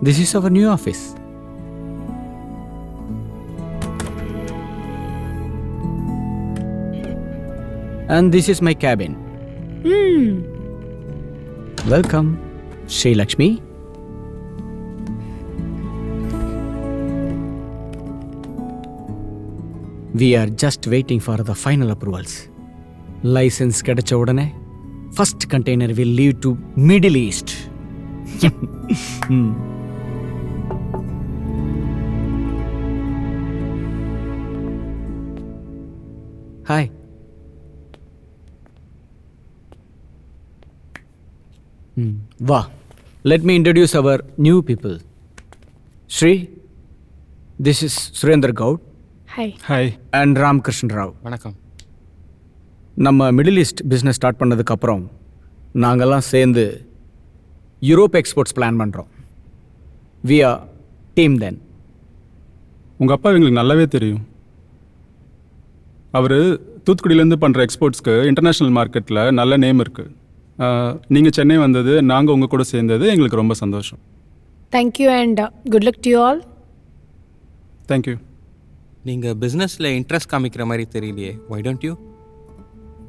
This is our new office. And this is my cabin. Welcome, Sri Lakshmi. We are just waiting for the final approvals. License கிடைச்ச உடனே first container will leave to Middle East. Hi. Wow. Let me introduce our new people. Shri, this is Surendra Gaud. Hi. Hi. And Ramkrishna Rao. வணக்கம். நம்ம middle east business start பண்ணதுக்கப்புறம் நாங்கள்லாம் சேர்ந்து Europe exports plan பண்ணுறோம். We are team then. உங்கள் அப்பா எங்களுக்கு நல்லாவே தெரியும். அவர் தூத்துக்குடியிலேருந்து பண்ணுற எக்ஸ்போர்ட்ஸ்க்கு இன்டர்நேஷ்னல் மார்க்கெட்டில் நல்ல நேம் இருக்குது. நீங்கள் சென்னை வந்தது, நாங்கள் உங்கள் கூட சேர்ந்தது எங்களுக்கு ரொம்ப சந்தோஷம். Thank you and good luck to you all. Thank you. நீங்கள் பிஸ்னஸில் இன்ட்ரெஸ்ட் காமிக்கிற மாதிரி தெரியலையே. Why don't you?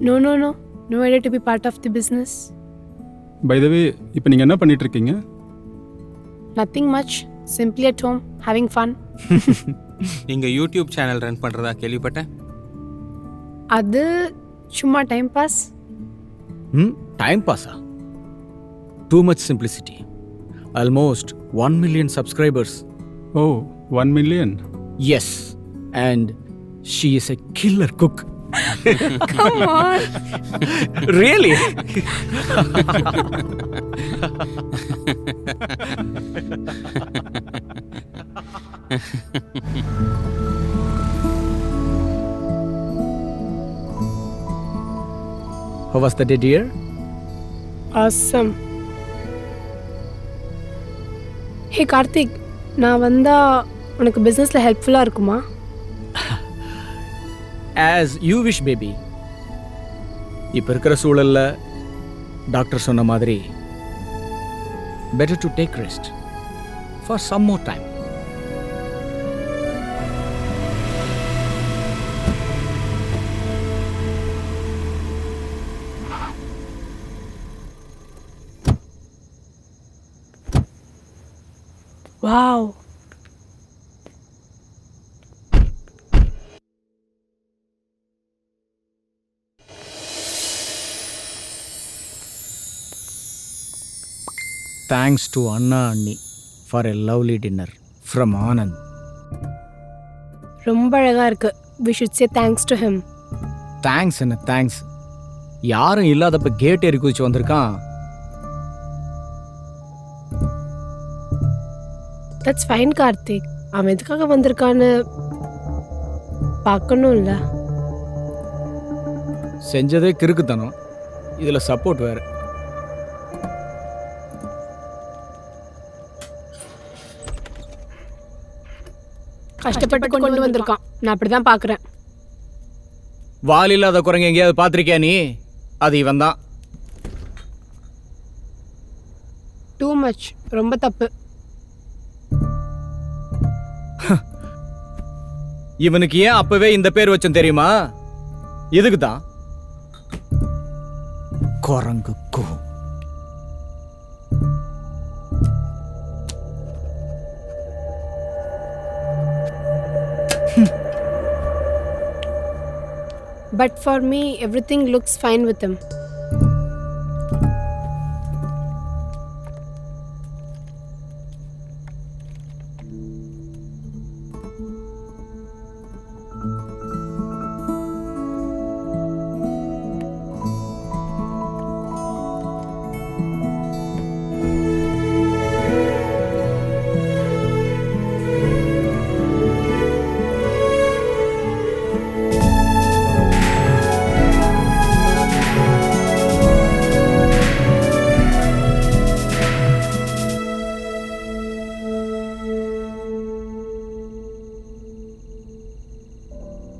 No idea to be part of the business. By the way, இப்போ நீங்கள் என்ன பண்ணிகிட்ருக்கீங்க? Nothing much. Simply at home, having fun. நீங்கள் யூடியூப் சேனல் ரன் பண்ணுறதா கேள்விப்பட்டேன். அது சும்மா டைம் பாஸ். டைம் பாஸா? Too much simplicity. Almost 1 million subscribers. Oh, 1 million? Yes, and she is a killer cook. Come on. Really? How was the day, dear? Awesome. Hey Karthik, நான் வந்தா உனக்கு பிஸ்னஸில் ஹெல்ப்ஃபுல்லாக இருக்குமா? As you wish, baby. இப்போ இருக்கிற சூழல்ல டாக்டர் சொன்ன மாதிரி better to take rest for some more time. Wow. Thanks to Anna Anni for a lovely dinner from Anand. ரொம்ப அழகாக இருக்கு. We should say thanks to him. Thanks என்ன thanks? யாரும் இல்லாதப்ப கேட் ஏறி குதிச்சு வந்திருக்கான். That's fine Karthik. அவன் எதுக்காக வந்திருக்கான்னு பார்க்கணும்ல. செஞ்சதே கிறுக்குத்தனம், இதில் சப்போர்ட் வேறு. கஷ்டப்பட்டு கொண்டு வந்திருக்கான். நான் அப்படிதான் பார்க்குறேன். வால் இல்லாத குரங்கு எங்கேயாவது பார்த்துருக்கியா நீ? அது இவன் தான். Too much. ரொம்ப தப்பு. இவனுக்கு ஏன் அப்பவே இந்த பேர் வச்சோம் தெரியுமா? இதுக்கு தான். குரங்கு கூ. But for me, everything looks fine with him.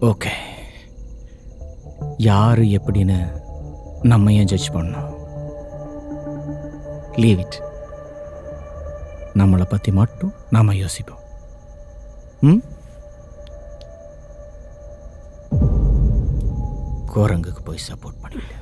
Okay, யாரு எப்படின்னு நம்ம ஏன் ஜட்ஜ் பண்ணோம்? Leave it. நம்மளை பற்றி மட்டும் நாம் யோசிப்போம். ம், குரங்குக்கு போய் சப்போர்ட் பண்ணிவிடு.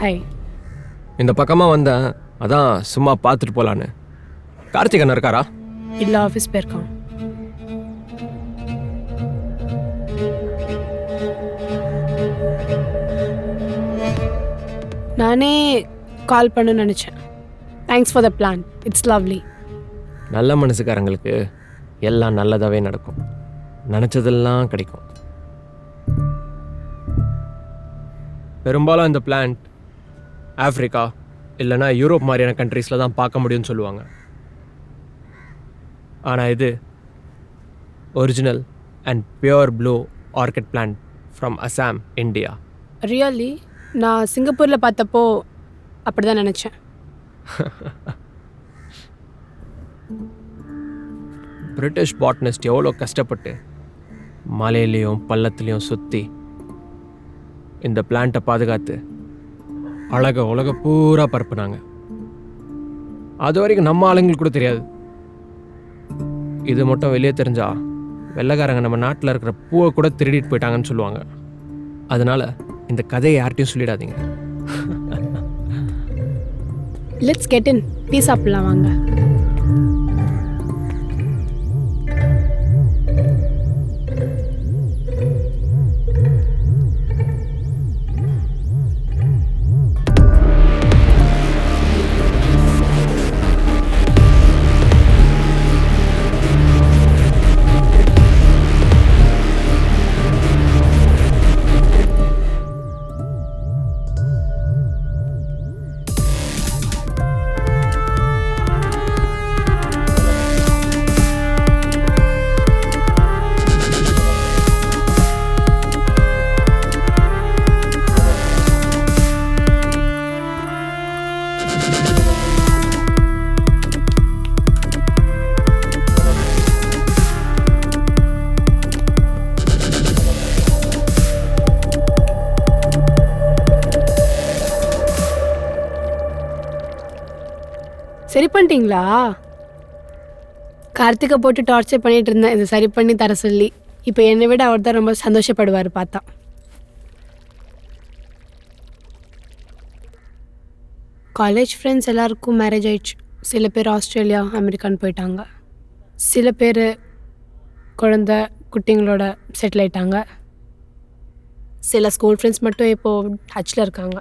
ஹாய். இந்த பக்கமாக வந்தேன், அதான் சும்மா பார்த்துட்டு போகலான்னு. கார்த்திக் அண்ணன் இருக்காரா? இல்லை, ஆஃபீஸ் போயிருக்கான். நானே கால் பண்ண நினச்சேன். Thanks for the plan, it's lovely. நல்ல மனசுக்காரங்களுக்கு எல்லாம் நல்லதாகவே நடக்கும், நினச்சதெல்லாம் கிடைக்கும். பெரும்பாலும் இந்த பிளான்ட் ஆஃப்ரிக்கா இல்லைன்னா யூரோப் மாதிரியான கண்ட்ரீஸில் தான் பார்க்க முடியும்னு சொல்லுவாங்க. ஆனால் இது original and pure blue orchid plant from Assam, India. Really? நான் சிங்கப்பூரில் பார்த்தப்போ அப்படி தான் நினச்சேன். பிரிட்டிஷ் பாட்னிஸ்ட் எவ்வளோ கஷ்டப்பட்டு மலையிலையும் பள்ளத்துலேயும் சுற்றி இந்த பிளான்ட்டை பாதுகாத்து உலக பூரா பரப்புனாங்க. அது வரைக்கும் நம்ம ஆளுங்களுக்கு கூட தெரியாது. இது மட்டும் வெளியே தெரிஞ்சா வெள்ளைக்காரங்க நம்ம நாட்டில் இருக்கிற பூவை கூட திருடிட்டு போயிட்டாங்கன்னு சொல்லுவாங்க. அதனால இந்த கதையை யார்ட்டையும் சொல்லிடாதீங்க. லெட்ஸ் கெட் இன், டீ சாப்பிடலாம் வாங்க. சரி பண்ணிட்டீங்களா? கார்த்திகை போட்டு டார்ச்சர் பண்ணிட்டு இருந்தேன் இது சரி பண்ணி தர சொல்லி. இப்போ என்னை விட அவர் தான் ரொம்ப சந்தோஷப்படுவார் பார்த்தா. காலேஜ் ஃப்ரெண்ட்ஸ் எல்லாருக்கும் மேரேஜ் ஆயிடுச்சு. சில பேர் ஆஸ்திரேலியா, அமெரிக்கான்னு போயிட்டாங்க. சில பேர் குழந்த குட்டிங்களோட செட்டில் ஆயிட்டாங்க. சில ஸ்கூல் ஃப்ரெண்ட்ஸ் மட்டும் இப்போது டச்சில் இருக்காங்க.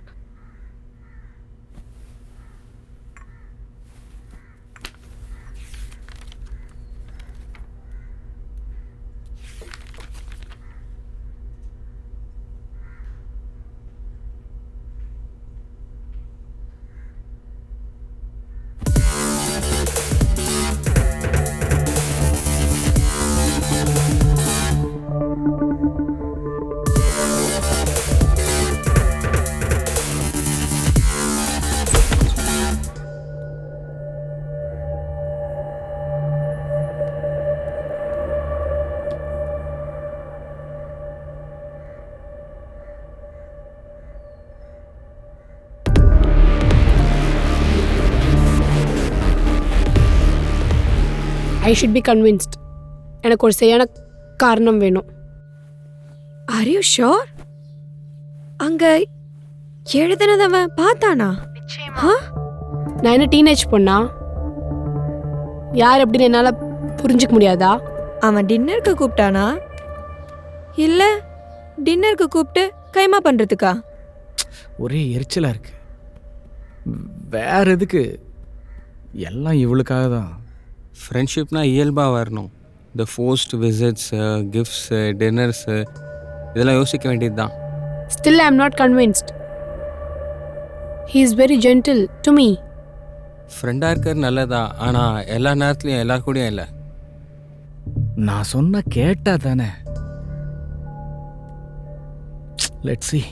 I should be convinced. எனக்கு ஒரு சரியான காரணம் வேணும். Are you sure? அங்க எழுதுனதவன் பார்த்தானா? நான் என்ன டீனேஜ் பொண்ணா? யார் அப்படின்னு என்னால் புரிஞ்சிக்க முடியாதா? அவன் டின்னருக்கு கூப்பிட்டானா இல்ல டின்னருக்கு கூப்பிட்டு கைமா பண்றதுக்கா? ஒரே எரிச்சலாக இருக்கு. வேற எதுக்கு? எல்லாம் இவளுக்காக தான். ஃப்ரெண்ட்ஷிப்னா இயல்பாக வரணும். இந்த ஃபோர்ஸ்ட் விசிட்ஸு, கிஃப்ட்ஸு, டின்னர்ஸு இதெல்லாம் யோசிக்க வேண்டியது தான். Still I am not convinced. He is very gentle to me. ஃப்ரெண்டாக இருக்கிறது நல்லதா, ஆனால் எல்லா நேரத்துலையும் எல்லார் கூடயும் இல்லை. நான் சொன்ன கேட்டா தானே. Let's see.